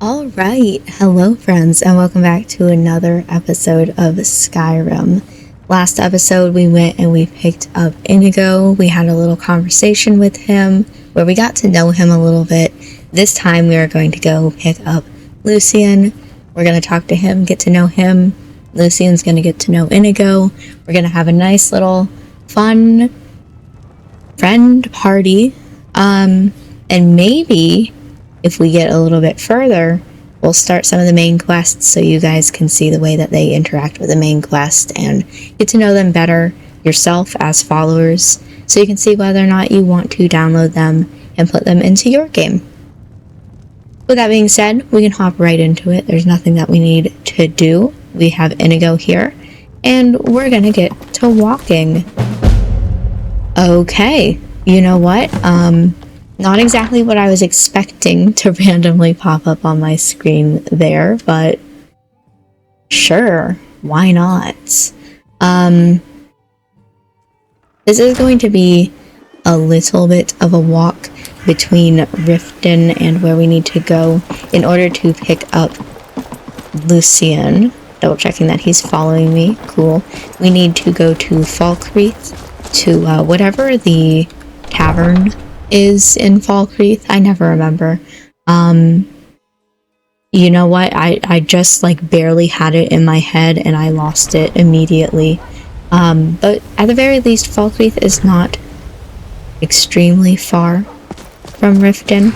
Alright, hello friends, and welcome back to another episode of Skyrim. Last episode we went and we picked up Inigo. We had a little conversation with him where we got to know him a little bit. This time we are going to go pick up Lucien. We're going to talk to him, get to know him. Lucien's going to get to know Inigo. We're going to have a nice little fun friend party. And maybe if we get a little bit further, we'll start some of the main quests so you guys can see the way that they interact with the main quest and get to know them better yourself as followers, so you can see whether or not you want to download them and put them into your game. With that being said, we can hop right into it. There's nothing that we need to do. We have Inigo here, and we're gonna get to walking. Okay, you know what? Not exactly what I was expecting to randomly pop up on my screen there, but sure, why not? This is going to be a little bit of a walk between Riften and where we need to go in order to pick up Lucien. Double checking that he's following me. Cool. We need to go to Falkreath, to whatever the tavern is in Falkreath. I never remember. You know what? I just like barely had it in my head and I lost it immediately. But at the very least, Falkreath is not extremely far from Riften.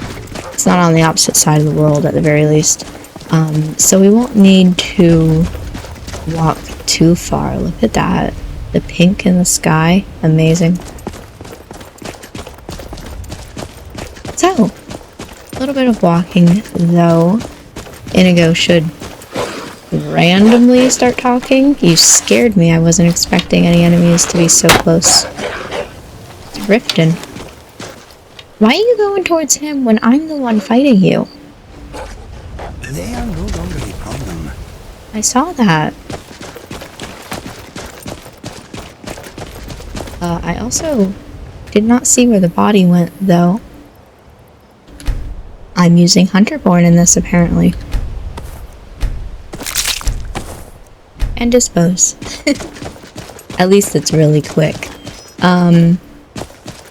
It's not on the opposite side of the world at the very least. So we won't need to walk too far. Look at that. The pink in the sky. Amazing. So, a little bit of walking, though. Inigo should randomly start talking. You scared me. I wasn't expecting any enemies to be so close. It's Riften. Why are you going towards him when I'm the one fighting you? They are no longer a problem. I saw that. I also did not see where the body went, though. I'm using Hunterborn in this, apparently. And dispose. At least it's really quick.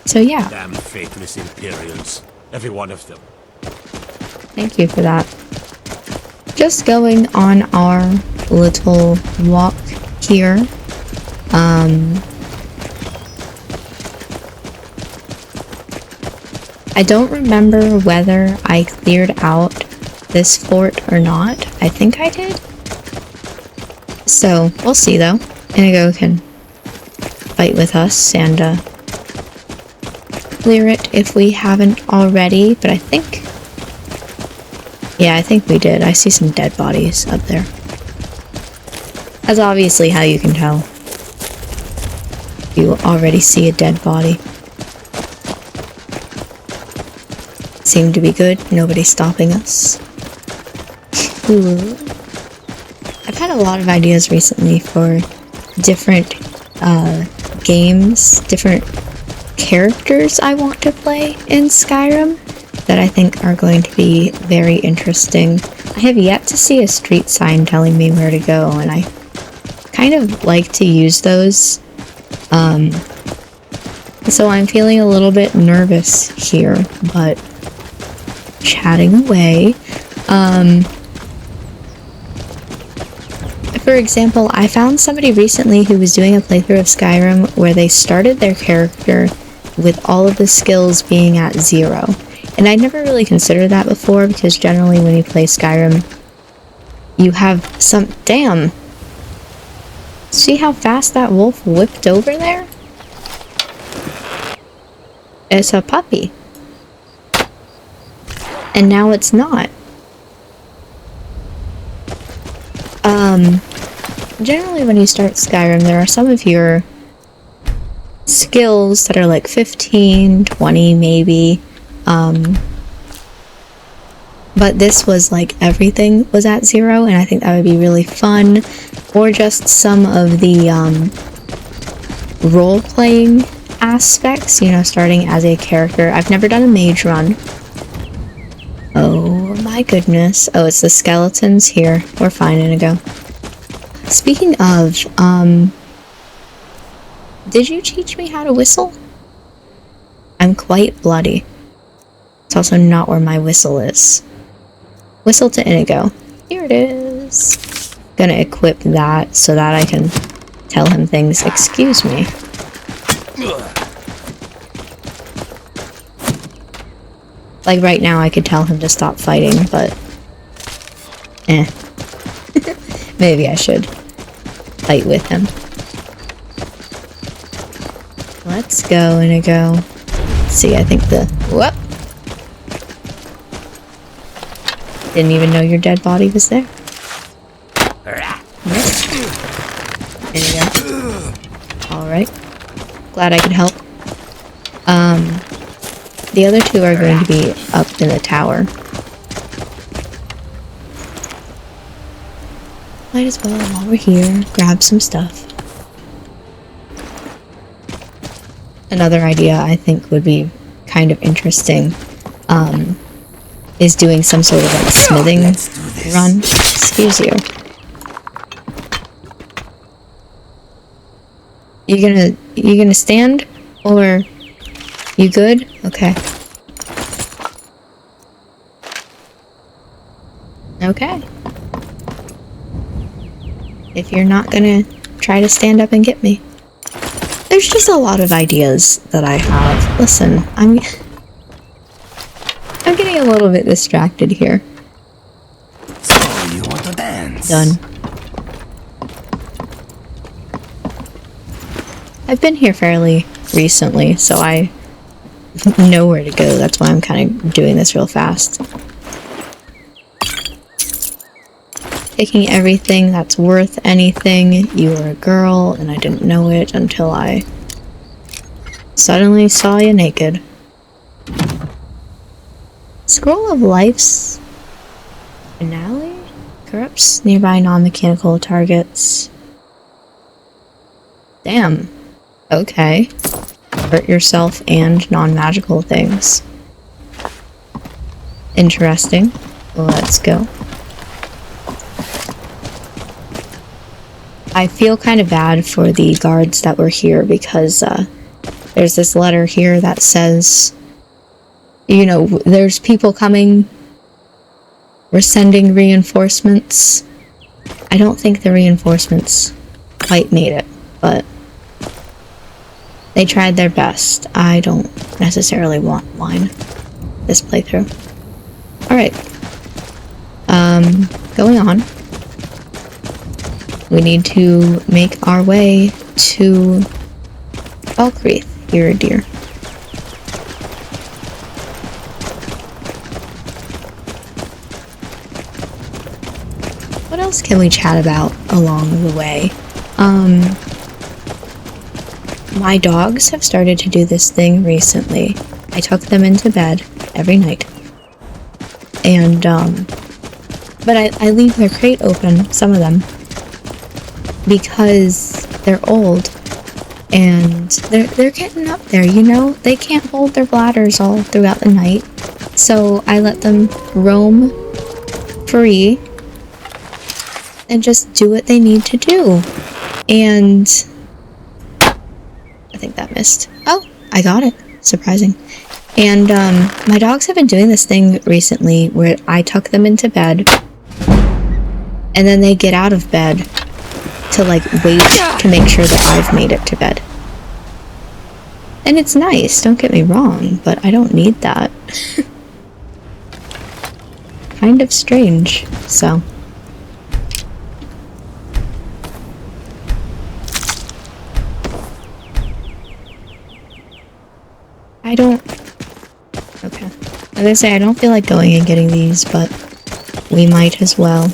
So yeah. Damn faithless Imperials. Every one of them. Thank you for that. Just going on our little walk here. I don't remember whether I cleared out this fort or not. I think I did. So, we'll see though. Inigo can fight with us and clear it if we haven't already, but I think... yeah, I think we did. I see some dead bodies up there. That's obviously how you can tell. You already see a dead body. Seem to be good. Nobody's stopping us. Ooh. I've had a lot of ideas recently for different games, different characters I want to play in Skyrim that I think are going to be very interesting. I have yet to see a street sign telling me where to go, and I kind of like to use those. So I'm feeling a little bit nervous here, but chatting away. For example, I found somebody recently who was doing a playthrough of Skyrim where they started their character with all of the skills being at 0. And I'd never really considered that before, because generally when you play Skyrim, you have some... Damn! See how fast that wolf whipped over there? It's a puppy. And now it's not. Generally when you start Skyrim, there are some of your skills that are like 15, 20 maybe. But this was like everything was at 0, and I think that would be really fun. Or just some of the role-playing aspects, you know, starting as a character. I've never done a mage run. Oh my My goodness. Oh, it's the skeletons here. We're fine, Inigo. Speaking of, did you teach me how to whistle? I'm quite bloody. It's also not where my whistle is. Whistle to Inigo. Here it is. Gonna equip that so that I can tell him things. Excuse me. Like right now I could tell him to stop fighting, but maybe I should fight with him. Let's go, Inigo. Let's see, I think whoop. Didn't even know your dead body was there. Inigo. Alright. Glad I could help. The other two are going to be up in the tower. Might as well, while we're here, grab some stuff. Another idea I think would be kind of interesting, is doing some sort of like smithing run. Excuse you. You gonna stand? Or you good? Okay. Okay. If you're not gonna try to stand up and get me. There's just a lot of ideas that I have. Listen, I'm getting a little bit distracted here. So you want to dance? Done. I've been here fairly recently, so I know where to go. That's why I'm kind of doing this real fast. Taking everything that's worth anything. You were a girl, and I didn't know it until I suddenly saw you naked. Scroll of Life's finale? Corrupts nearby non-mechanical targets. Damn. Okay. Hurt yourself and non-magical things. Interesting. Let's go. I feel kind of bad for the guards that were here because there's this letter here that says, you know, there's people coming. We're sending reinforcements. I don't think the reinforcements quite made it, but they tried their best. I don't necessarily want wine this playthrough. Alright. Going on. We need to make our way to Valkyrie. Here, dear. What else can we chat about along the way? My dogs have started to do this thing recently. I took them into bed every night. And, but I leave their crate open, some of them, because they're old. And they're getting up there, you know? They can't hold their bladders all throughout the night. So I let them roam free and just do what they need to do. And I think that missed. Oh, I got it. Surprising. And my dogs have been doing this thing recently where I tuck them into bed and then they get out of bed to like wait to make sure that I've made it to bed. And it's nice, don't get me wrong, but I don't need that. Kind of strange, so. I don't... Okay. As I say, I don't feel like going and getting these, but we might as well.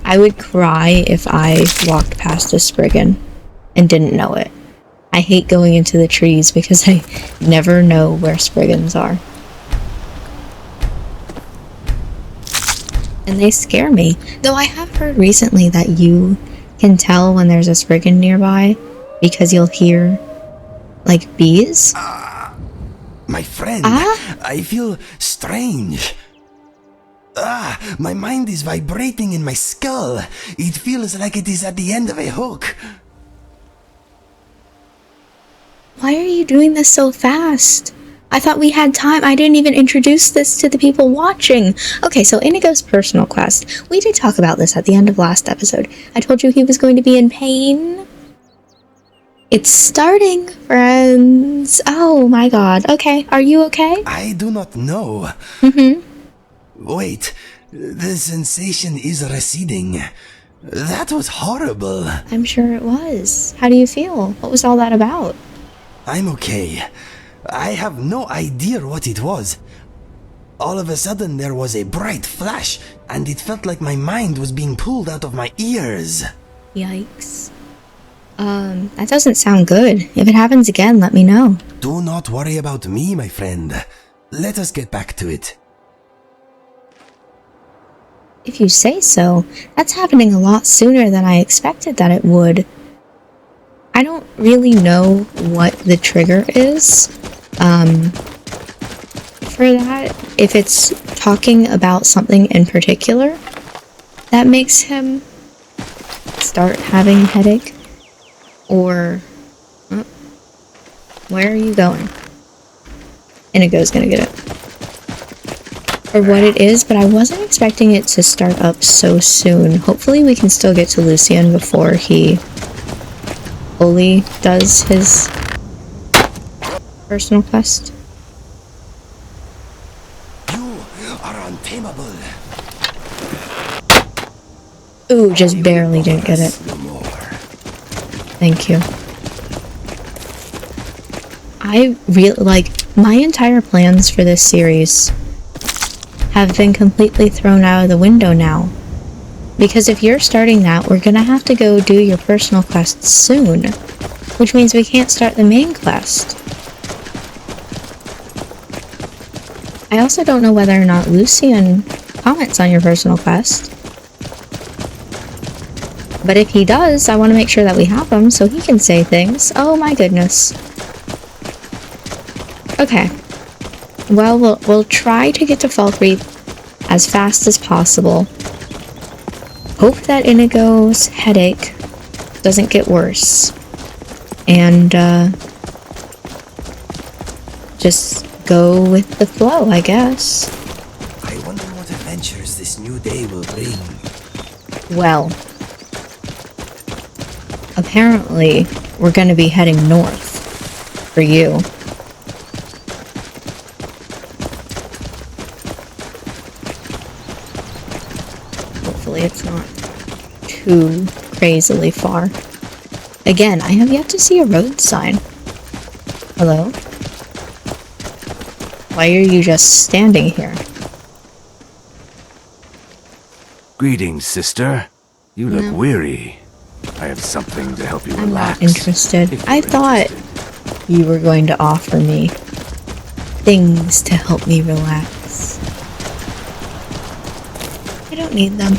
I would cry if I walked past a Spriggan and didn't know it. I hate going into the trees because I never know where Spriggans are. And they scare me. Though I have heard recently that you can tell when there's a Spriggan nearby because you'll hear, like, bees. My friend, Ah? I feel strange. My mind is vibrating in my skull. It feels like it is at the end of a hook. Why are you doing this so fast? I thought we had time. I didn't even introduce this to the people watching. Okay, so Inigo's personal quest. We did talk about this at the end of last episode. I told you he was going to be in pain. It's starting, friends. Oh my god. Okay, are you okay? I do not know. Wait, the sensation is receding. That was horrible. I'm sure it was. How do you feel? What was all that about? I'm okay. I have no idea what it was. All of a sudden there was a bright flash, and it felt like my mind was being pulled out of my ears. Yikes. That doesn't sound good. If it happens again, let me know. Do not worry about me, my friend. Let us get back to it. If you say so, that's happening a lot sooner than I expected that it would. I don't really know what the trigger is, for that. If it's talking about something in particular that makes him start having a headache, or... where are you going? Inigo's gonna get it. Or what it is, but I wasn't expecting it to start up so soon. Hopefully we can still get to Lucien before he fully does his personal quest. You are untamable. Ooh, just barely didn't get it. No more. Thank you. I really, like, my entire plans for this series have been completely thrown out of the window now. Because if you're starting that, we're gonna have to go do your personal quest soon. Which means we can't start the main quest. I also don't know whether or not Lucien comments on your personal quest. But if he does, I want to make sure that we have him so he can say things. Oh my goodness. Okay. Well, we'll try to get to Falkreath as fast as possible. Hope that Inigo's headache doesn't get worse. And, just go with the flow, I guess. I wonder what adventures this new day will bring. Well, apparently, we're gonna be heading north for you. Hopefully it's not too crazily far. Again, I have yet to see a road sign. Hello? Why are you just standing here? Greetings, sister. You look No. weary. I have something to help you I'm relax. not interested. if I you're thought interested. you were going to offer me things to help me relax. I don't need them.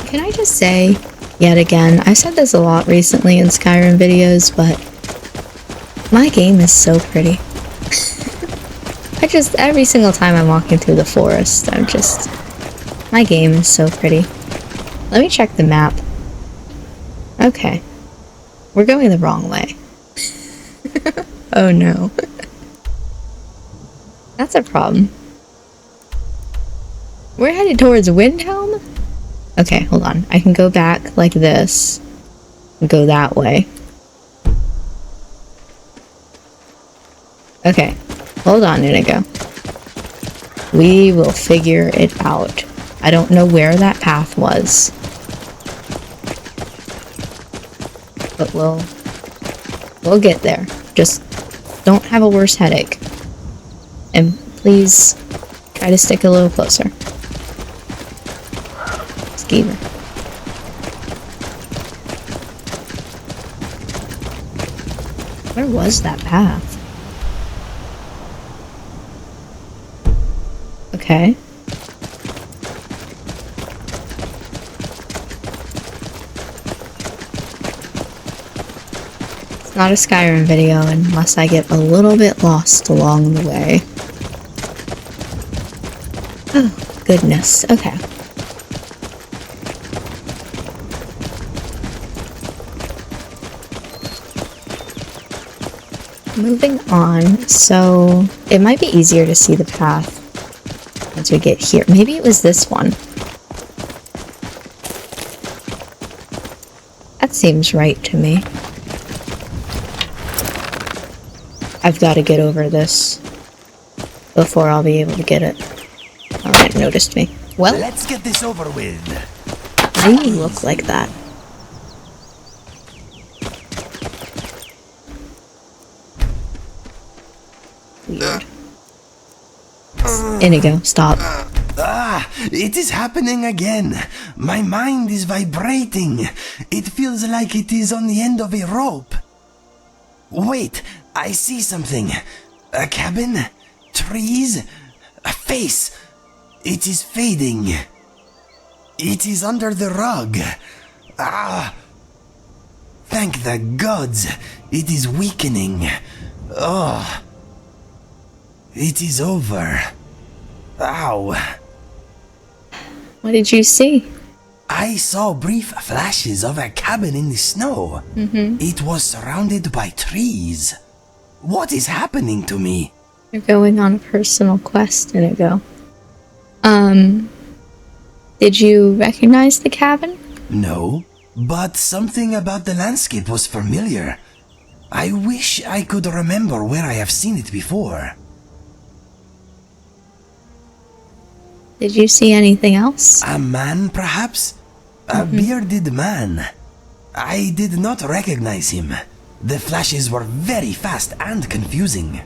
Can I just say, yet again, I said this a lot recently in Skyrim videos, but my game is so pretty. Every single time I'm walking through the forest, my game is so pretty. Let me check the map. Okay. We're going the wrong way. Oh no. That's a problem. We're headed towards Windhelm? Okay, hold on. I can go back like this and go that way. Okay. Hold on, Inigo. We will figure it out. I don't know where that path was. But we'll get there. Just don't have a worse headache. And please try to stick a little closer. Skeever. Where was that path? Okay. Not a Skyrim video unless I get a little bit lost along the way. Oh, goodness. Okay. Moving on, so it might be easier to see the path once we get here. Maybe it was this one. That seems right to me. I've got to get over this before I'll be able to get it. Alright, noticed me. Well, Let's get this over with. why do you look like that? Weird. Inigo, stop. Ah, it is happening again. My mind is vibrating. It feels like it is on the end of a rope. Wait, I see something. A cabin? Trees? A face? It is fading. It is under the rug. Ah! Thank the gods. It is weakening. Oh. It is over. Ow. What did you see? I saw brief flashes of a cabin in the snow. It was surrounded by trees. What is happening to me? You're going on a personal quest, Inigo. Did you recognize the cabin? No, but something about the landscape was familiar. I wish I could remember where I have seen it before. Did you see anything else? A man, perhaps? A bearded man. I did not recognize him. The flashes were very fast and confusing.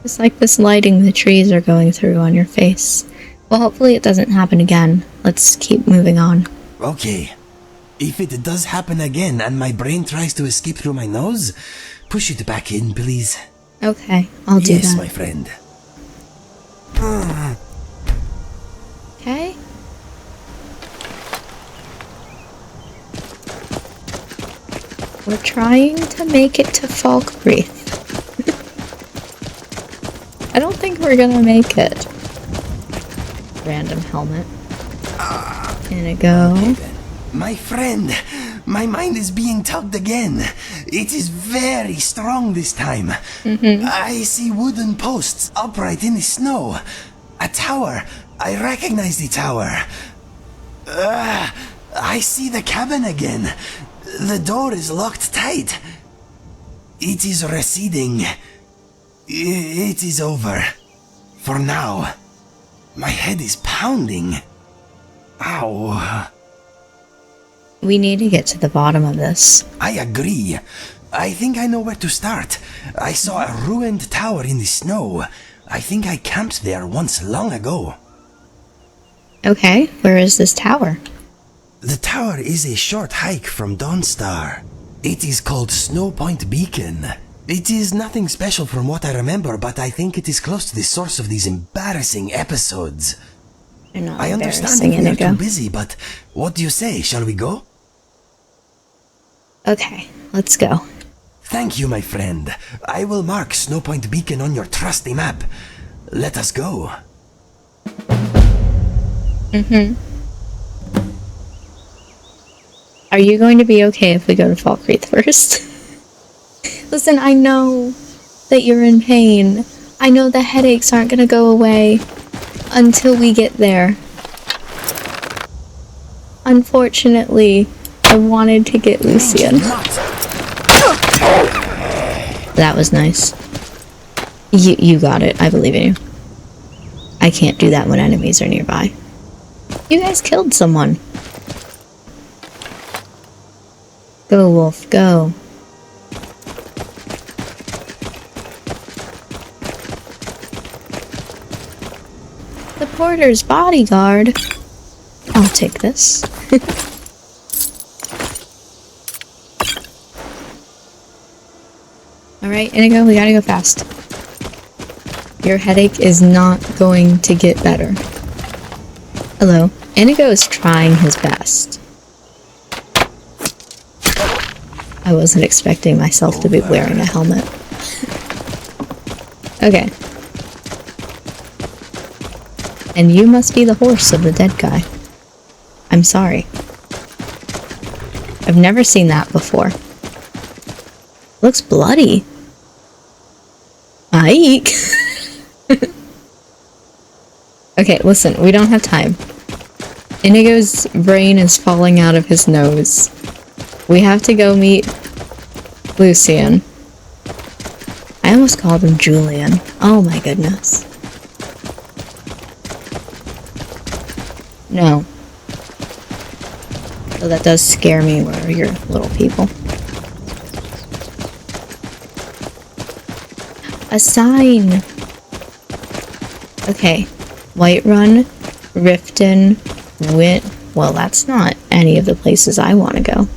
It's like this lighting the trees are going through on your face. Well, hopefully it doesn't happen again. Let's keep moving on. Okay. If it does happen again and my brain tries to escape through my nose, push it back in, please. Okay, I'll do Yes, that. my friend. Okay. We're trying to make it to Falkreath. I don't think we're gonna make it. Random helmet. Inigo. Okay, then. My friend, my mind is being tugged again. It is very strong this time. I see wooden posts upright in the snow. A tower. I recognize the tower. I see the cabin again. The door is locked tight. It is receding. It is over. For now. My head is pounding. Ow. We need to get to the bottom of this. I agree. I think I know where to start. I saw a ruined tower in the snow. I think I camped there once long ago. Okay, where is this tower? The tower is a short hike from Dawnstar. It is called Snow Point Beacon. It is nothing special from what I remember, but I think it is close to the source of these embarrassing episodes. They're not I understand embarrassing, if we are Inigo. too busy, but what do you say? Shall we go? Okay, let's go. Thank you, my friend. I will mark Snow Point Beacon on your trusty map. Let us go. Are you going to be okay if we go to Falkreath first? Listen, I know that you're in pain. I know the headaches aren't gonna go away until we get there. Unfortunately, I wanted to get Lucien. That was nice. You got it. I believe in you. I can't do that when enemies are nearby. You guys killed someone. Go, Wolf, go. The porter's bodyguard. I'll take this. Alright, Inigo, we gotta go fast. Your headache is not going to get better. Hello. Inigo is trying his best. I wasn't expecting myself to be wearing a helmet. Okay. And you must be the horse of the dead guy. I'm sorry. I've never seen that before. Looks bloody. Ike! Okay, listen, we don't have time. Inigo's brain is falling out of his nose. We have to go meet Lucien. I almost called him Julian. Oh my goodness. No. So that does scare me, where you're little people. A sign! Okay. Whiterun, Riften, well, that's not any of the places I want to go.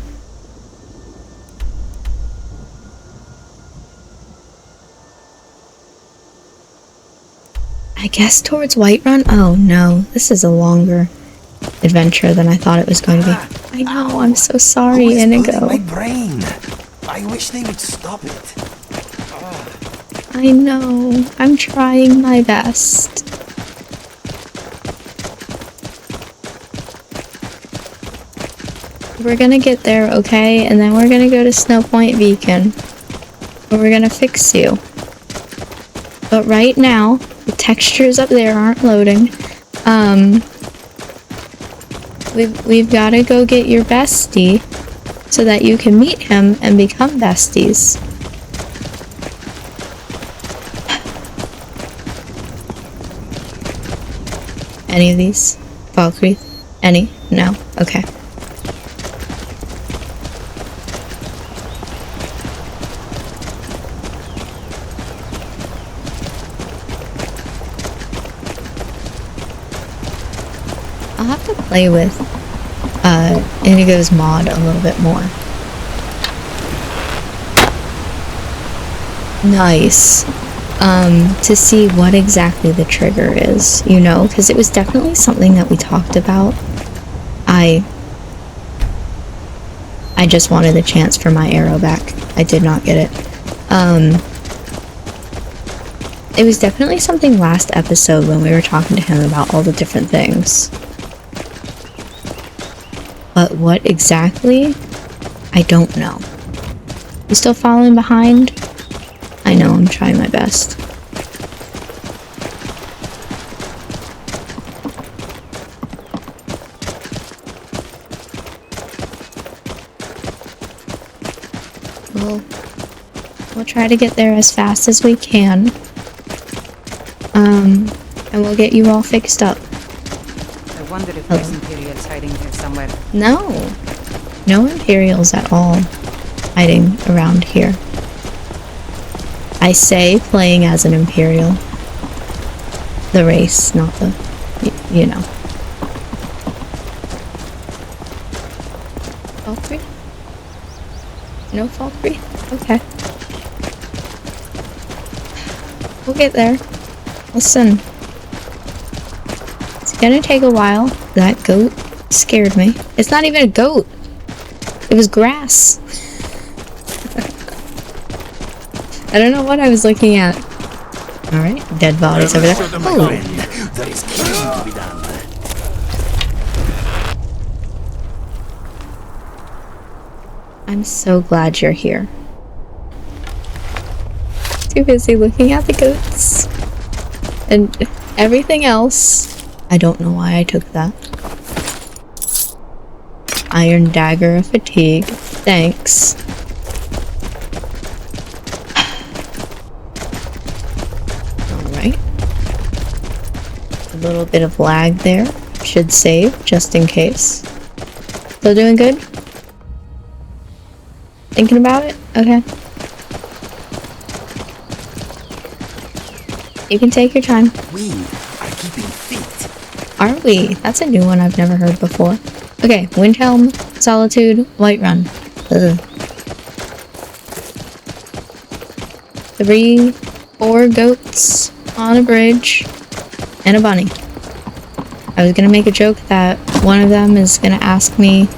I guess towards Whiterun? Oh no, this is a longer adventure than I thought it was going to be. I know, I'm so sorry, Inigo. My brain. I wish they would stop it. I know, I'm trying my best. We're gonna get there, okay? And then we're gonna go to Snow Point Beacon. And we're gonna fix you. But right now, the textures up there aren't loading. We've gotta go get your bestie so that you can meet him and become besties. Any of these? Valkyrie? Any? No? Okay. I'll have to play with Inigo's mod a little bit more. Nice. To see what exactly the trigger is, you know, because it was definitely something that we talked about. I just wanted the chance for my arrow back. I did not get it. It was definitely something last episode when we were talking to him about all the different things. But what exactly? I don't know. You still falling behind? I know, I'm trying my best. We'll try to get there as fast as we can. And we'll get you all fixed up. I wonder if there's Imperials hiding here somewhere. No. No Imperials at all hiding around here. I say playing as an Imperial. The race, not the, you know. Valkyrie? No Valkyrie? Okay. We'll get there. Listen. It's gonna take a while. That goat scared me. It's not even a goat. It was grass. I don't know what I was looking at. Alright, dead bodies over there. Oh. There is killing to be done. I'm so glad you're here. Too busy looking at the goats. And everything else. I don't know why I took that. Iron dagger of fatigue. Thanks. Alright. A little bit of lag there. Should save, just in case. Still doing good? Thinking about it? Okay. You can take your time. We are keeping fit. Are we? That's a new one I've never heard before. Okay, Windhelm, Solitude, Whiterun. Ugh. 4 goats on a bridge and a bunny. I was gonna make a joke that one of them is gonna ask me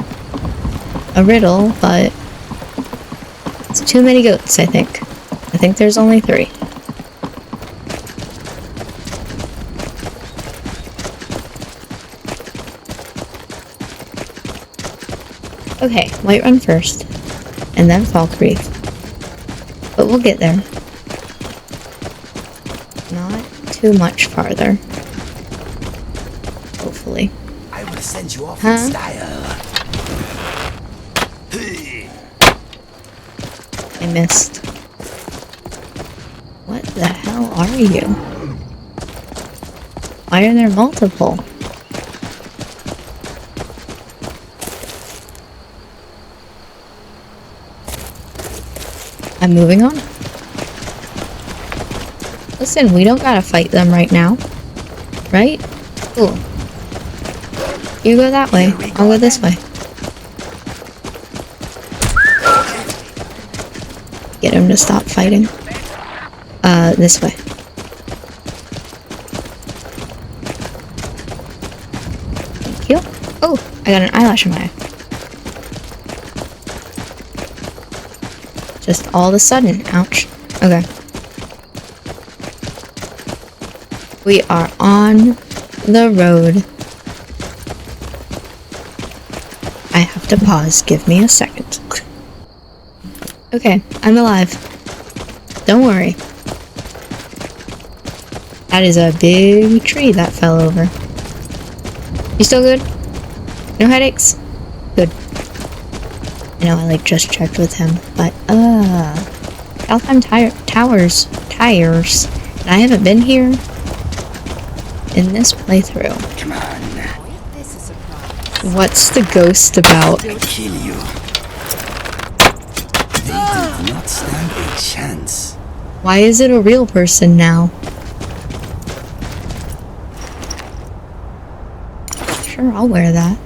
a riddle, but too many goats, I think. I think there's only 3. Okay, Whiterun first, and then Falkreath. But we'll get there. Not too much farther. Hopefully. I will send you off Huh? in style. I missed. What the hell are you? Why are there multiple? I'm moving on. Listen, we don't gotta fight them right now. Right? Cool. You go that way. I'll go this way. Get him to stop fighting. This way. Thank you. Oh, I got an eyelash in my eye. Just all of a sudden. Ouch. Okay. We are on the road. I have to pause. Give me a second. Okay, I'm alive. Don't worry. That is a big tree that fell over. You still good? No headaches? Good. I know I like just checked with him, but Alfheim Towers tires. And I haven't been here in this playthrough. Come on, This is a surprise. What's the ghost about? I kill you. They did not stand a chance. Why is it a real person now? Sure, I'll wear that.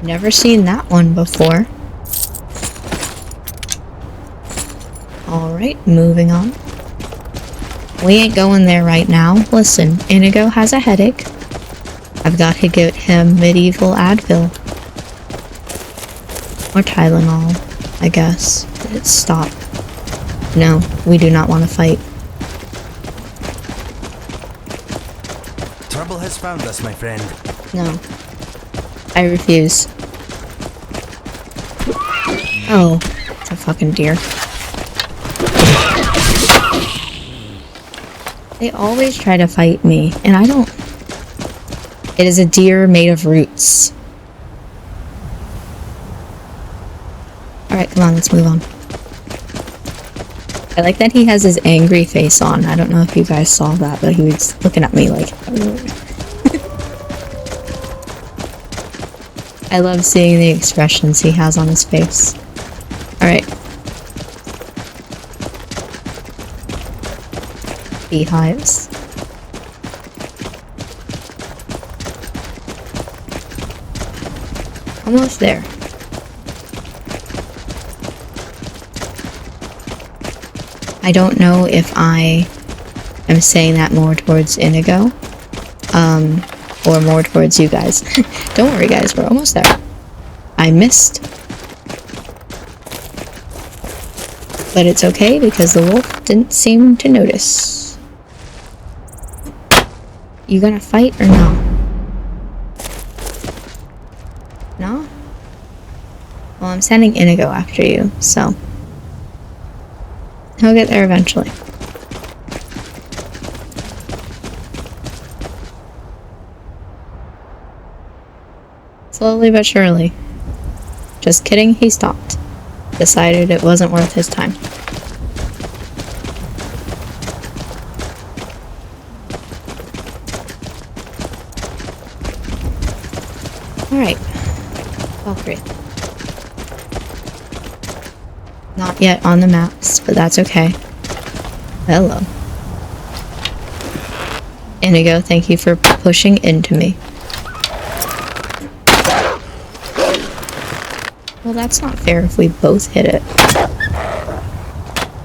Never seen that one before. Alright, moving on. We ain't going there right now. Listen, Inigo has a headache. I've got to get him medieval Advil. Or Tylenol, I guess. Stop. No, we do not want to fight. Trouble has found us, my friend. No. I refuse. Oh, it's a fucking deer. They always try to fight me, and I don't... It is a deer made of roots. Alright, come on, let's move on. I like that he has his angry face on. I don't know if you guys saw that, but he was looking at me like... I love seeing the expressions he has on his face. Alright. Beehives. Almost there. I don't know if I am saying that more towards Inigo, or more towards you guys. Don't worry guys, we're almost there. I missed. But it's okay because the wolf didn't seem to notice. You gonna fight or no? No? Well, I'm sending Inigo after you, so he'll get there eventually. Slowly but surely. Just kidding, he stopped. Decided it wasn't worth his time. Alright. Falkreath. Not yet on the maps, but that's okay. Hello. Inigo, thank you for pushing into me. Well, that's not fair if we both hit it.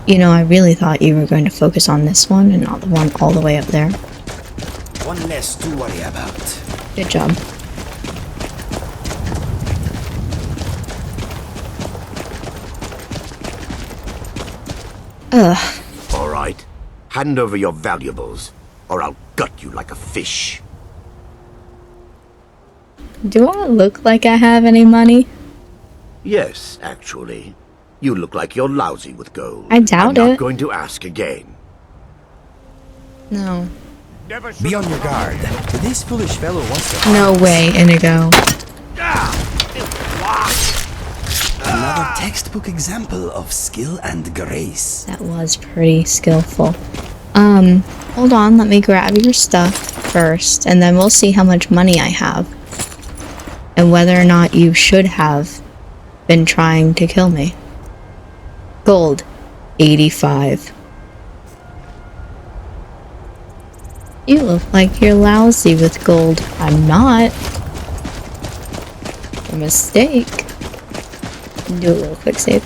You know, I really thought you were going to focus on this one and not the one all the way up there. One less to worry about. Good job. Ugh. All right. Hand over your valuables, or I'll gut you like a fish. Do I look like I have any money? Yes, actually. You look like you're lousy with gold. I doubt I'm not it. going to ask again. No. Be on your guard. This foolish fellow wants to... No way, Inigo. Another textbook example of skill and grace. That was pretty skillful. Hold on, let me grab your stuff first, and then we'll see how much money I have. And whether or not you should have been trying to kill me. Gold, 85. You look like you're lousy with gold. I'm not. A mistake. Do a little quick save.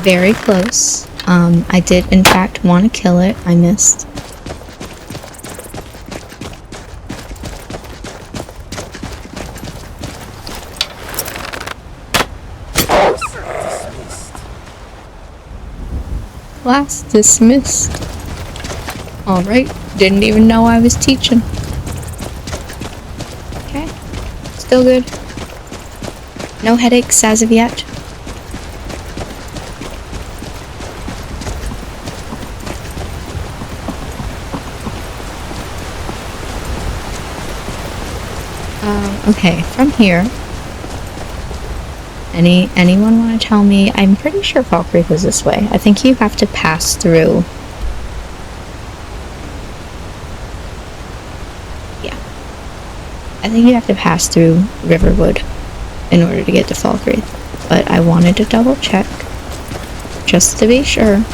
Very close. I did in fact want to kill it. I missed. Class dismissed. Alright, didn't even know I was teaching. Okay, still good. No headaches as of yet. Okay, from here. Anyone want to tell me? I'm pretty sure Fall Creek was this way. I think you have to pass through. Yeah. I think you have to pass through Riverwood in order to get to Fall Creek. But I wanted to double check. Just to be sure.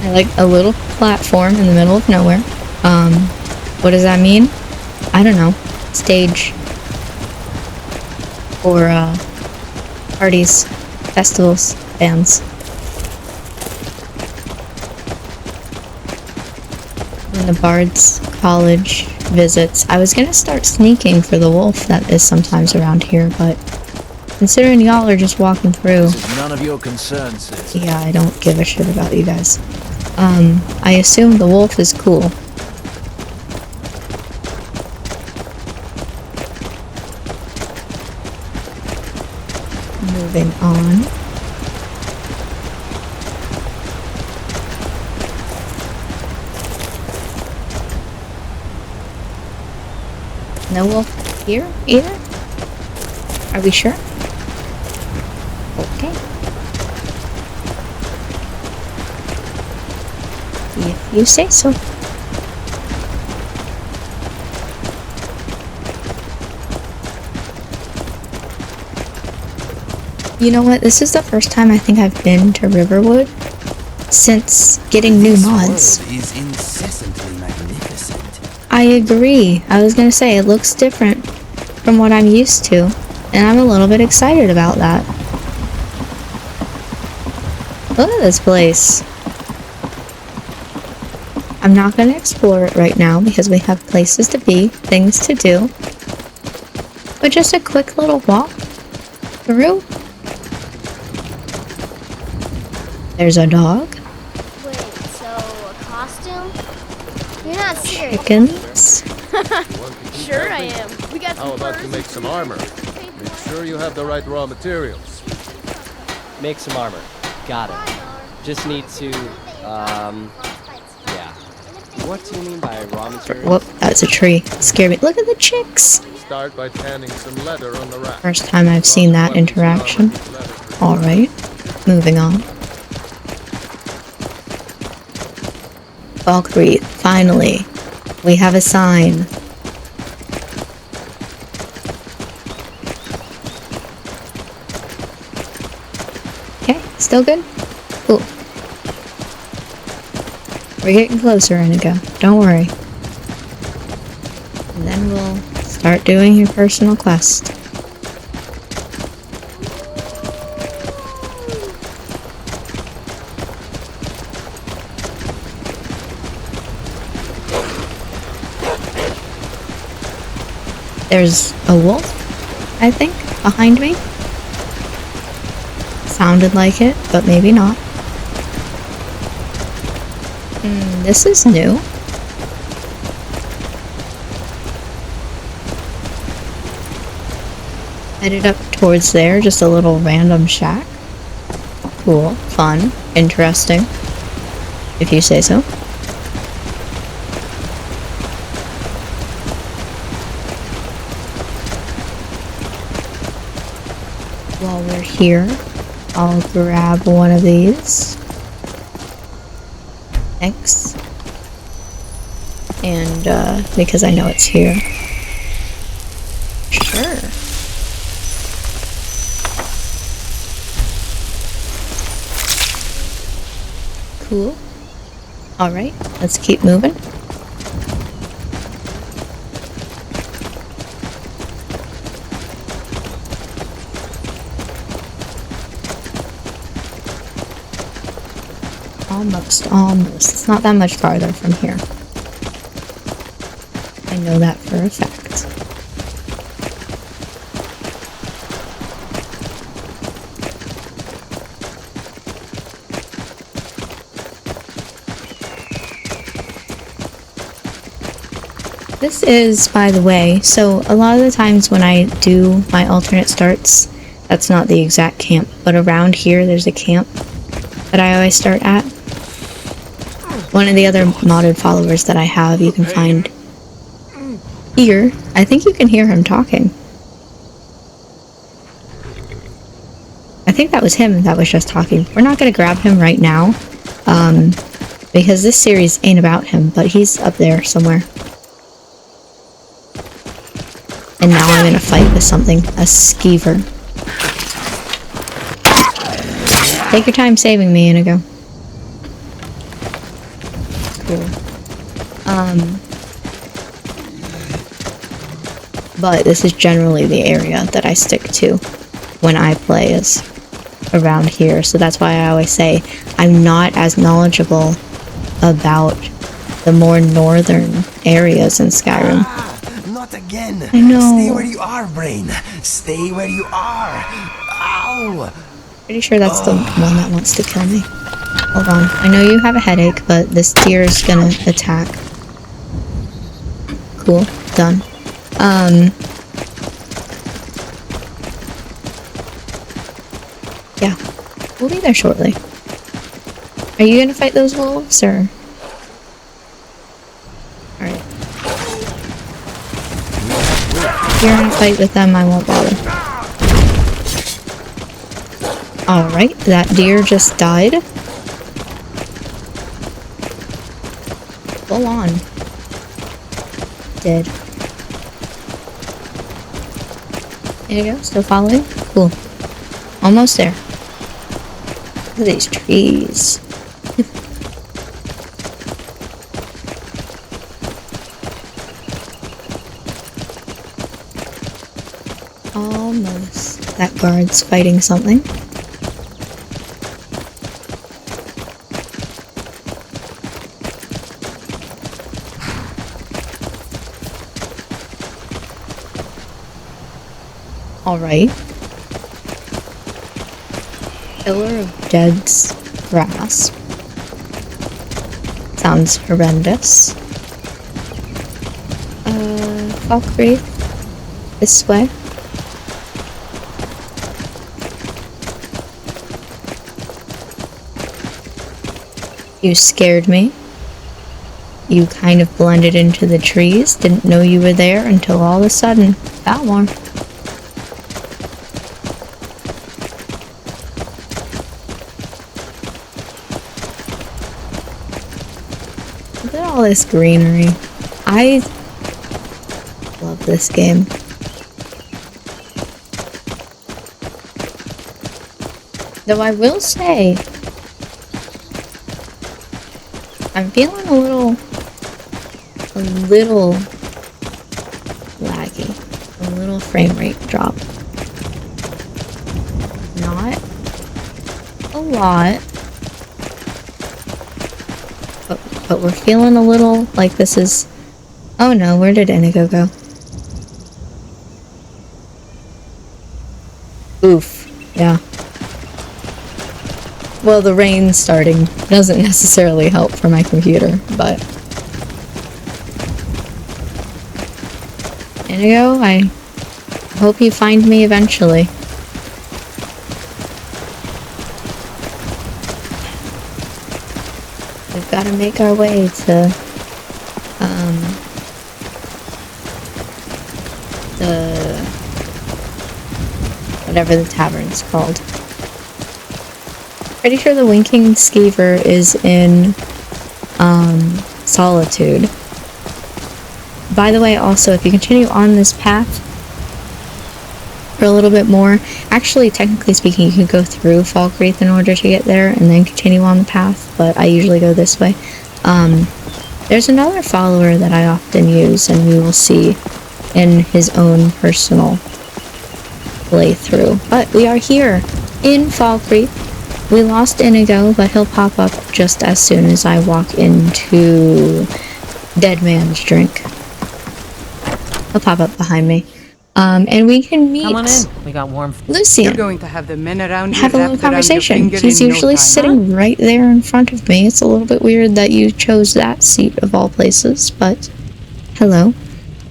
I like a little platform in the middle of nowhere. What does that mean? I don't know. Stage. Or, parties, festivals, bands. When the Bard's College visits. I was gonna start sneaking for the wolf that is sometimes around here, but considering y'all are just walking through. This is none of your concern, sis. Yeah, I don't give a shit about you guys. I assume the wolf is cool. Moving on. No wolf here either? Are we sure? Okay. If you say so. You know what? This is the first time I think I've been to Riverwood since getting new mods. This world is incessantly magnificent. I agree. I was gonna say, it looks different from what I'm used to, and I'm a little bit excited about that. Look at this place. I'm not going to explore it right now because we have places to be, things to do. But just a quick little walk through. There's a dog. Wait, so a costume? You're not serious. Chickens. Sure I am. We got some How about you furs make and some armor? paint Make sure you have the right raw materials. Make some armor. Got it. Just need to, yeah. What do you mean by raw materials? Whoop, that's a tree. It scared me. Look at the chicks. Start by tanning some leather on the rack. First time I've seen that interaction. Alright, moving on. Valkyrie, finally. We have a sign. Okay, still good? Cool. We're getting closer, Inigo. Don't worry. And then we'll start doing your personal quest. There's a wolf, I think, behind me. Sounded like it, but maybe not. This is new. Headed up towards there, just a little random shack. Cool, fun, interesting, if you say so. While we're here, I'll grab one of these. Thanks. And, because I know it's here. Sure. Cool. Alright, let's keep moving. Almost. It's not that much farther from here. I know that for a fact. This is, by the way, so a lot of the times when I do my alternate starts, that's not the exact camp, but around here there's a camp that I always start at. One of the other modded followers that I have, you can find here. I think you can hear him talking. I think that was him that was just talking. We're not going to grab him right now, because this series ain't about him, but he's up there somewhere. And now I'm in a fight with something. A skeever. Take your time saving me, Inigo. Cool. But this is generally the area that I stick to when I play, is around here. So that's why I always say I'm not as knowledgeable about the more northern areas in Skyrim. Not again. I know. Stay where you are, brain. Stay where you are. Ow. Pretty sure that's the one that wants to kill me. Hold on. I know you have a headache, but this deer is gonna attack. Cool. Done. Yeah. We'll be there shortly. Are you gonna fight those wolves, or? Alright. If you're in a fight with them, I won't bother. Alright, that deer just died. Full on. Dead. There you go, still following? Cool. Almost there. Look at these trees. Almost. That guard's fighting something. Alright. Pillar of Dead's Grasp. Sounds horrendous. Valkyrie. This way. You scared me. You kind of blended into the trees. Didn't know you were there until all of a sudden. That one. Look at all this greenery. I love this game. Though I will say, I'm feeling a little laggy. A little frame rate drop. Not a lot. But we're feeling a little like this is... Oh no, where did Inigo go? Oof. Yeah. Well, the rain starting doesn't necessarily help for my computer, but... Inigo, I hope you find me eventually. We've got to make our way to, whatever the tavern's called. Pretty sure the Winking Skeever is in, Solitude. By the way, also, if you continue on this path for a little bit more, actually, technically speaking, you can go through Falkreath in order to get there, and then continue on the path, but I usually go this way. There's another follower that I often use, and we will see in his own personal playthrough. But we are here in Falkreath. We lost Inigo, but he'll pop up just as soon as I walk into Dead Man's Drink. He'll pop up behind me. And we can meet Come on in. We got warm. Lucien. You're going to have the men around you Have a little wrapped around your conversation. finger He's in no usually time, sitting right there in front of me. It's a little bit weird that you chose that seat of all places, but hello.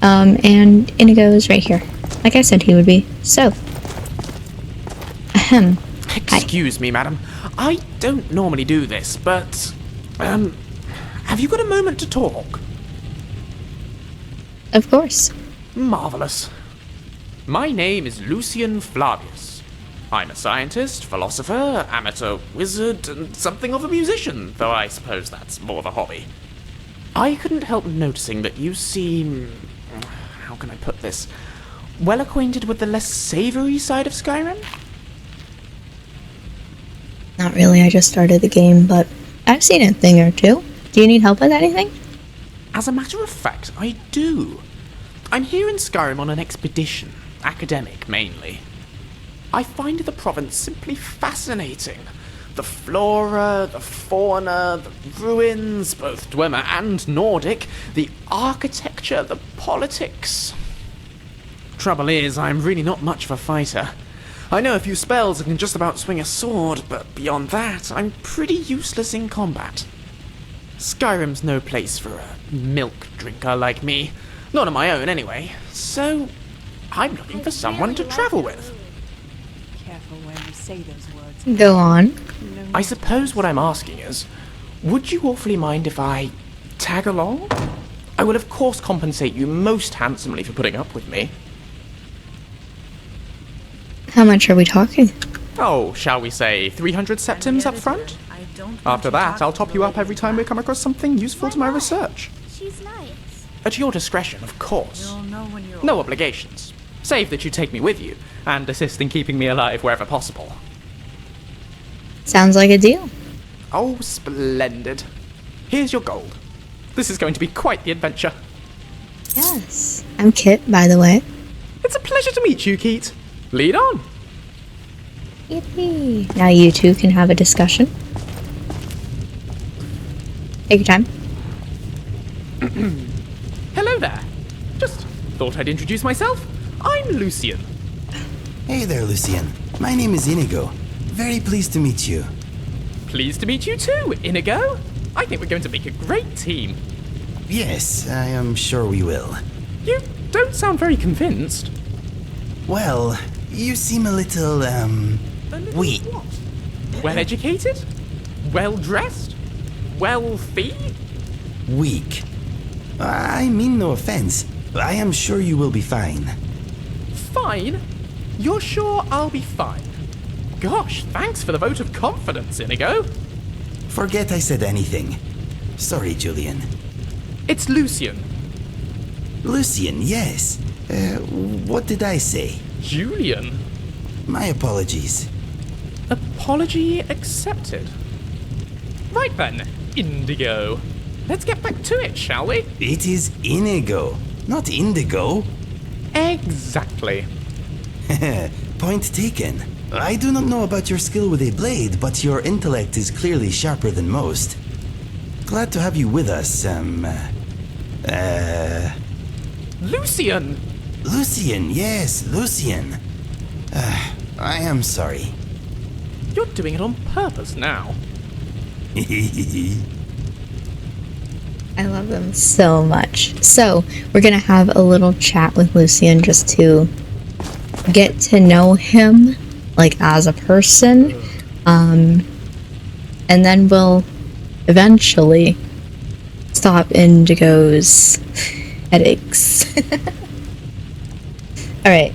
And Inigo is right here. Like I said he would be. So. Ahem. Excuse me, madam. I don't normally do this, but, have you got a moment to talk? Of course. Marvelous. My name is Lucien Flavius. I'm a scientist, philosopher, amateur wizard, and something of a musician, though I suppose that's more of a hobby. I couldn't help noticing that you seem... how can I put this? Well acquainted with the less savoury side of Skyrim? Not really, I just started the game, but I've seen a thing or two. Do you need help with anything? As a matter of fact, I do. I'm here in Skyrim on an expedition, academic mainly. I find the province simply fascinating. The flora, the fauna, the ruins, both Dwemer and Nordic, the architecture, the politics. Trouble is, I'm really not much of a fighter. I know a few spells and can just about swing a sword, but beyond that, I'm pretty useless in combat. Skyrim's no place for a milk drinker like me. Not on my own, anyway. So, I'm looking for someone to travel with. Careful when you say those words. Go on. I suppose what I'm asking is, would you awfully mind if I tag along? I will of course compensate you most handsomely for putting up with me. How much are we talking? Oh, shall we say 300 septims up front? After that, I'll top you up every time we come across something useful to my research. She's nice. At your discretion, of course. You'll know when you're No obligations. Save that you take me with you, and assist in keeping me alive wherever possible. Sounds like a deal. Oh, splendid. Here's your gold. This is going to be quite the adventure. Yes. I'm Kit, by the way. It's a pleasure to meet you, Keat. Lead on. Yippee. Now you two can have a discussion. Take your time. Hello there. Just thought I'd introduce myself. I'm Lucien. Hey there, Lucien. My name is Inigo. Very pleased to meet you. Pleased to meet you too, Inigo. I think we're going to make a great team. Yes, I am sure we will. You don't sound very convinced. Well, you seem a little, weak. What? Well educated? Well dressed? Wealthy? Weak. I mean no offense. I am sure you will be fine. Fine? You're sure I'll be fine? Gosh, thanks for the vote of confidence, Inigo. Forget I said anything. Sorry, Julian. It's Lucien. Lucien, yes. What did I say? Julian? My apologies. Apology accepted. Right then, Indigo. Let's get back to it, shall we? It is Inigo, not Indigo. Exactly. Point taken. I do not know about your skill with a blade, but your intellect is clearly sharper than most. Glad to have you with us, Lucien! Lucien, yes, Lucien. I am sorry. You're doing it on purpose now. I love them so much. So, we're gonna have a little chat with Lucien just to get to know him, like, as a person. And then we'll eventually stop Indigo's headaches. Alright,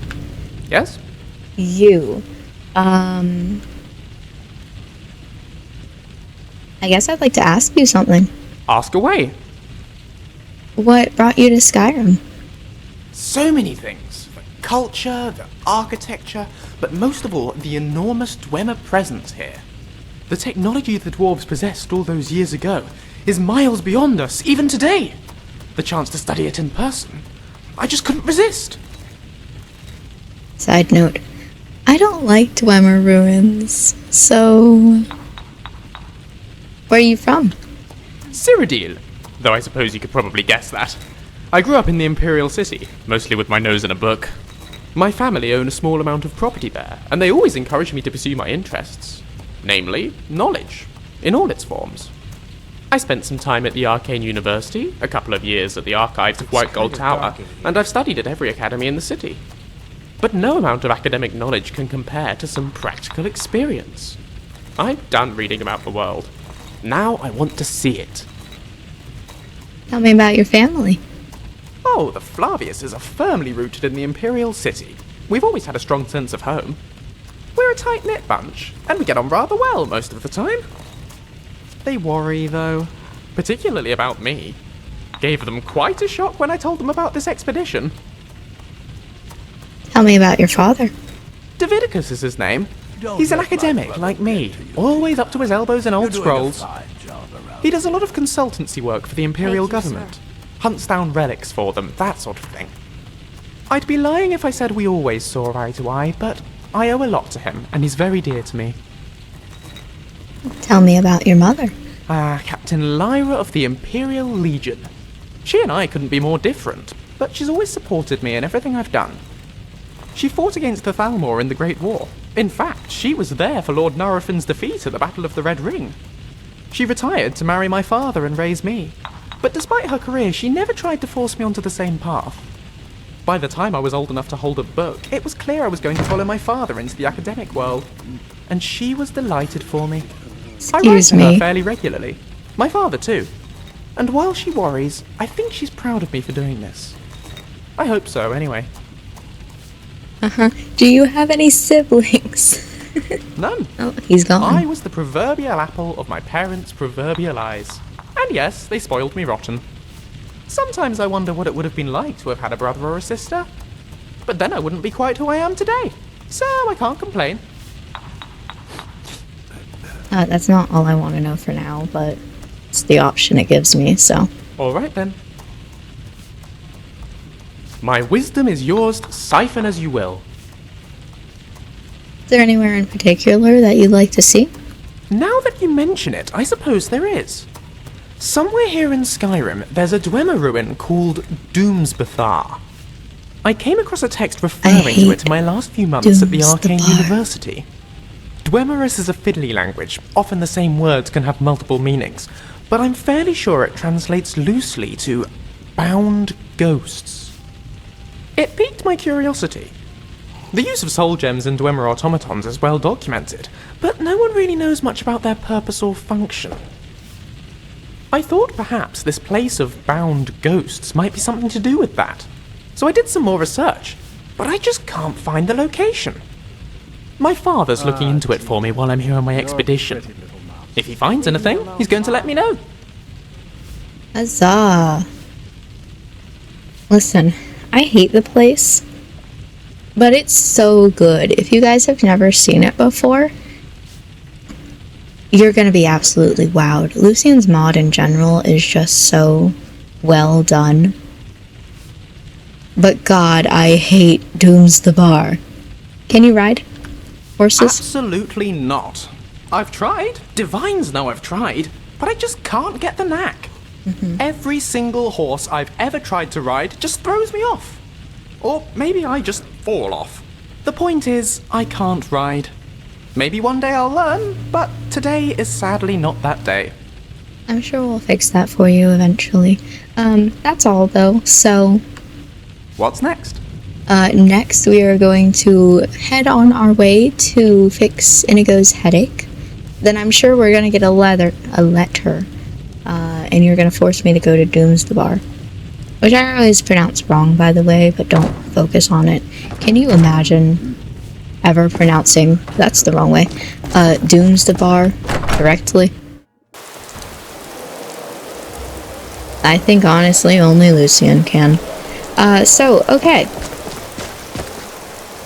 Yes? you. I guess I'd like to ask you something. Ask away. What brought you to Skyrim? So many things. The culture, the architecture, but most of all, the enormous Dwemer presence here. The technology the dwarves possessed all those years ago is miles beyond us, even today. The chance to study it in person, I just couldn't resist. Side note, I don't like Dwemer ruins, so... Where are you from? Cyrodiil, though I suppose you could probably guess that. I grew up in the Imperial City, mostly with my nose in a book. My family own a small amount of property there, and they always encouraged me to pursue my interests. Namely, knowledge, in all its forms. I spent some time at the Arcane University, a couple of years at the archives of White Gold Tower, and I've studied at every academy in the city. But no amount of academic knowledge can compare to some practical experience. I'm done reading about the world. Now I want to see it. Tell me about your family. Oh, the Flaviuses are firmly rooted in the Imperial City. We've always had a strong sense of home. We're a tight-knit bunch, and we get on rather well most of the time. They worry, though, particularly about me. Gave them quite a shock when I told them about this expedition. Tell me about your father. Davidicus is his name. He's an academic like me, always up to his elbows in old scrolls. He does a lot of consultancy work for the Imperial government. Hunts down relics for them, that sort of thing. I'd be lying if I said we always saw eye to eye, but I owe a lot to him, and he's very dear to me. Tell me about your mother. Captain Lyra of the Imperial Legion. She and I couldn't be more different, but she's always supported me in everything I've done. She fought against the Thalmor in the Great War. In fact, she was there for Lord Narafin's defeat at the Battle of the Red Ring. She retired to marry my father and raise me. But despite her career, she never tried to force me onto the same path. By the time I was old enough to hold a book, it was clear I was going to follow my father into the academic world. And she was delighted for me. I write to her fairly regularly. My father too. And while she worries, I think she's proud of me for doing this. I hope so, anyway. Do you have any siblings? None. Oh, he's gone. I was the proverbial apple of my parents' proverbial eyes. And yes, they spoiled me rotten. Sometimes I wonder what it would have been like to have had a brother or a sister. But then I wouldn't be quite who I am today. So I can't complain. That's not all I want to know for now, but it's the option it gives me, so. Alright then. My wisdom is yours to siphon as you will. Is there anywhere in particular that you'd like to see? Now that you mention it, I suppose there is. Somewhere here in Skyrim, there's a Dwemer ruin called Doomsbethar. I came across a text referring to it in my last few months at the Arcane University. Dwemerus is a fiddly language. Often the same words can have multiple meanings, but I'm fairly sure it translates loosely to bound ghosts. It piqued my curiosity. The use of soul gems in Dwemer automatons is well documented, but no one really knows much about their purpose or function. I thought perhaps this place of bound ghosts might be something to do with that. So I did some more research, but I just can't find the location. My father's looking into it for me while I'm here on my expedition. If he finds anything, he's going to let me know. Huzzah. Listen, I hate the place, but it's so good. If you guys have never seen it before, you're going to be absolutely wowed. Lucien's mod in general is just so well done. But God, I hate Doomsbethar. Can you ride horses? Absolutely not. I've tried. Divines know I've tried, but I just can't get the knack. Every single horse I've ever tried to ride just throws me off. Or maybe I just fall off. The point is, I can't ride. Maybe one day I'll learn, but today is sadly not that day. I'm sure we'll fix that for you eventually. That's all though, so... What's next? Next we are going to head on our way to fix Inigo's headache. Then I'm sure we're gonna get a letter, and you're gonna force me to go to Doom's the Bar. Which I always pronounce wrong, by the way, but don't focus on it. Can you imagine ever pronouncing, that's the wrong way, Doom's the Bar correctly? I think honestly only Lucien can. Okay.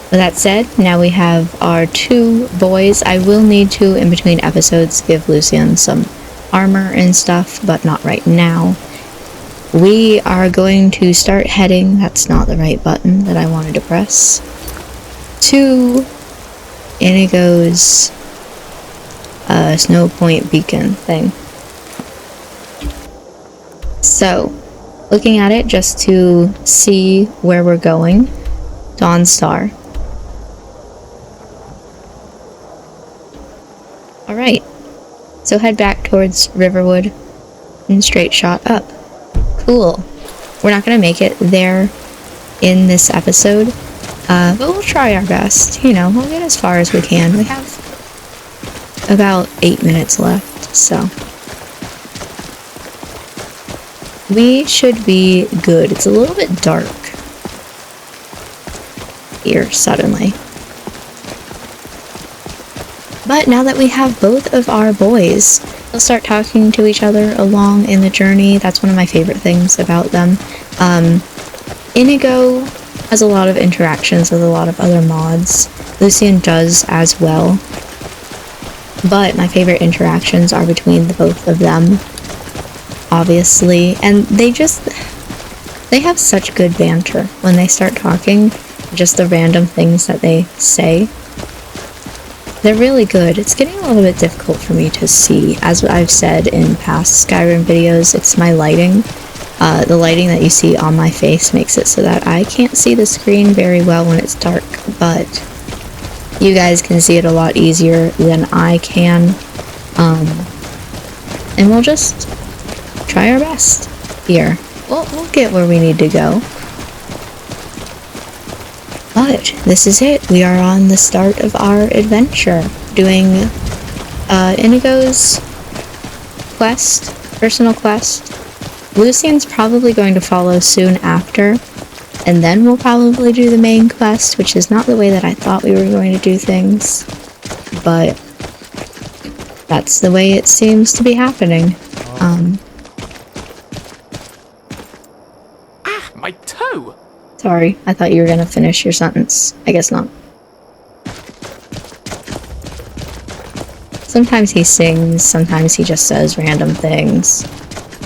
With that said, now we have our 2 boys. I will need to, in between episodes, give Lucien some armor and stuff, but not right now. We are going to start heading, that's not the right button that I wanted to press, to Inigo's Snow Point beacon thing. So, looking at it just to see where we're going, Dawn Star. Alright, so head back towards Riverwood and straight shot up. Cool. We're not gonna make it there in this episode, but we'll try our best. You know, we'll get as far as we can. We have about 8 minutes left, so we should be good. It's a little bit dark here suddenly. But now that we have both of our boys, they'll start talking to each other along in the journey. That's one of my favorite things about them. Inigo has a lot of interactions with a lot of other mods. Lucien does as well. But my favorite interactions are between the both of them, obviously. And they have such good banter when they start talking. Just the random things that they say. They're really good. It's getting a little bit difficult for me to see. As I've said in past Skyrim videos, it's my lighting. The lighting that you see on my face makes it so that I can't see the screen very well when it's dark, but you guys can see it a lot easier than I can. And we'll just try our best here. We'll get where we need to go. But this is it. We are on the start of our adventure, doing Inigo's quest, personal quest. Lucien's probably going to follow soon after, and then we'll probably do the main quest, which is not the way that I thought we were going to do things, but that's the way it seems to be happening. My toe! Sorry, I thought you were gonna finish your sentence. I guess not. Sometimes he sings, sometimes he just says random things.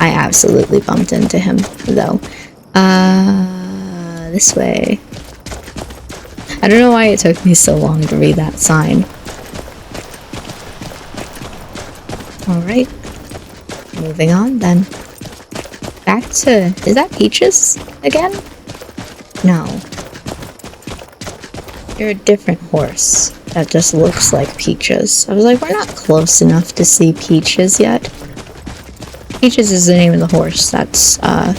I absolutely bumped into him, though. This way. I don't know why it took me so long to read that sign. Alright. Moving on, then. Back to... is that Peaches again? No. You're a different horse that just looks like Peaches. I was like, we're not close enough to see Peaches yet. Peaches is the name of the horse. That's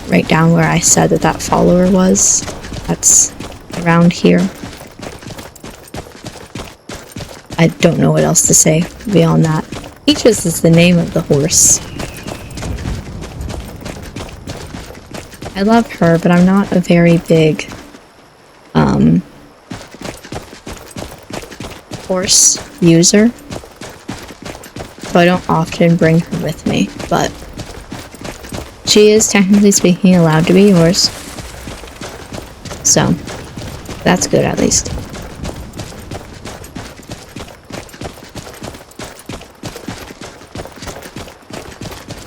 right down where I said that follower was. That's around here. I don't know what else to say beyond that. Peaches is the name of the horse. I love her, but I'm not a very big horse user, so I don't often bring her with me, but she is technically speaking allowed to be yours, so that's good at least.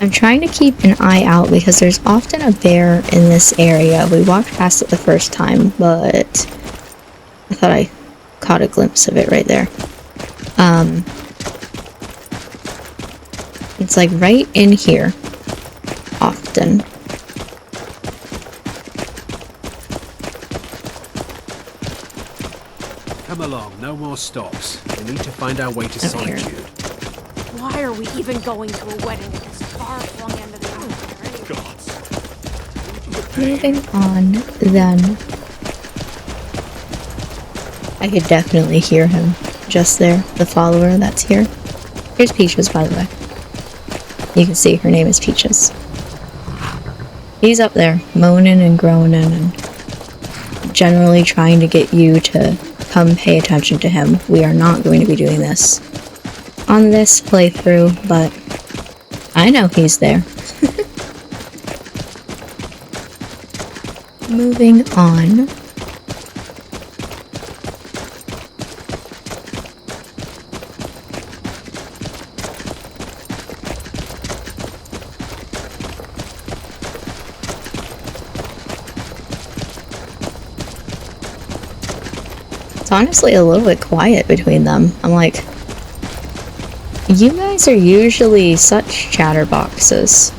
I'm trying to keep an eye out because there's often a bear in this area. We walked past it the first time, but I thought I caught a glimpse of it right there. It's like right in here, often. Come No more stops. We need to find our way to Up here. solitude. Why are we even going to a wedding at this far-flung end of the empire? Moving on, then. I could definitely hear him just there, the follower that's here. Here's Peaches, by the way. You can see her name is Peaches. He's up there, moaning and groaning and generally trying to get you to come pay attention to him. We are not going to be doing this on this playthrough, but I know he's there. Moving on. It's honestly a little bit quiet between them. I'm like, you guys are usually such chatterboxes.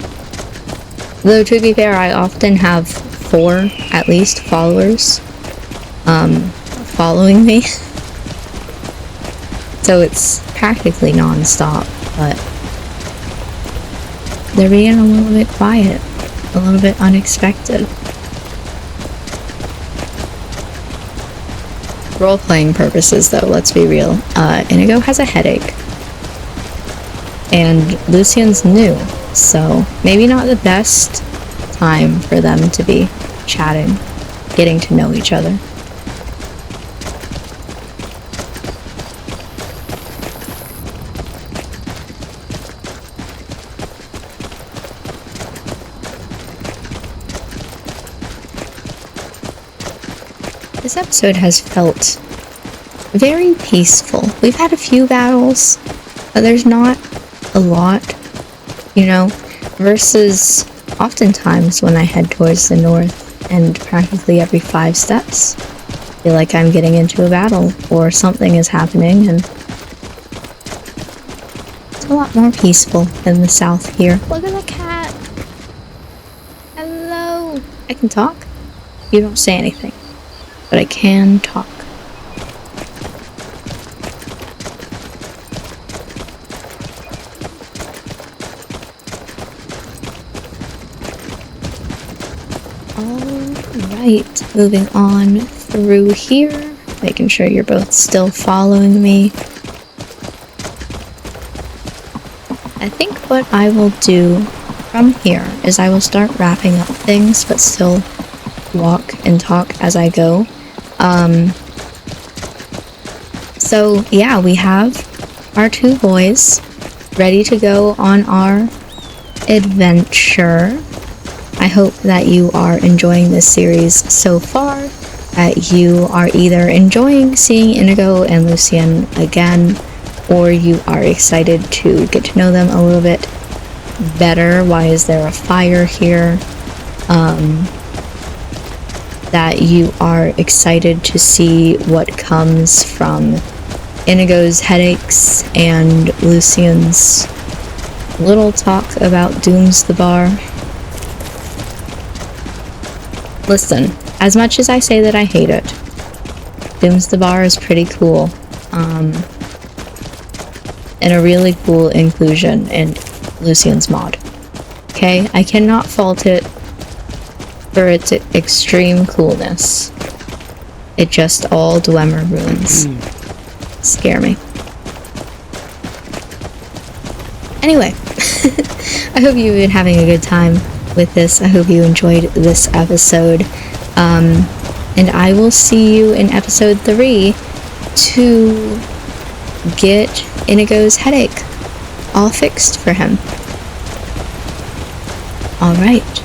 Though to be fair, I often have 4 at least followers following me. So it's practically non-stop, but they're being a little bit quiet, a little bit unexpected. Role-playing purposes though, let's be real. Inigo has a headache. And Lucien's new, so maybe not the best time for them to be chatting, getting to know each other. This episode has felt very peaceful. We've had a few battles, but there's not a lot, you know, versus oftentimes when I head towards the north and practically every 5 steps I feel like I'm getting into a battle or something is happening, and it's a lot more peaceful in the south here. Look at the cat! Hello! I can talk? You don't say anything, but I can talk. Alright, moving on through here, making sure you're both still following me. I think what I will do from here is I will start wrapping up things, but still walk and talk as I go. So yeah, we have our 2 boys ready to go on our adventure. I hope that you are enjoying this series so far, that you are either enjoying seeing Inigo and Lucien again, or you are excited to get to know them a little bit better. Why is there a fire here? That you are excited to see what comes from Inigo's headaches and Lucien's little talk about Dooms the Bar. Listen, as much as I say that I hate it, Dooms the Bar is pretty cool. And a really cool inclusion in Lucien's mod. Okay, I cannot fault it for its extreme coolness. It just all Dwemer ruins. Scare me. Anyway, I hope you've been having a good time with this. I hope you enjoyed this episode. And I will see you in episode 3 to get Inigo's headache all fixed for him. Alright.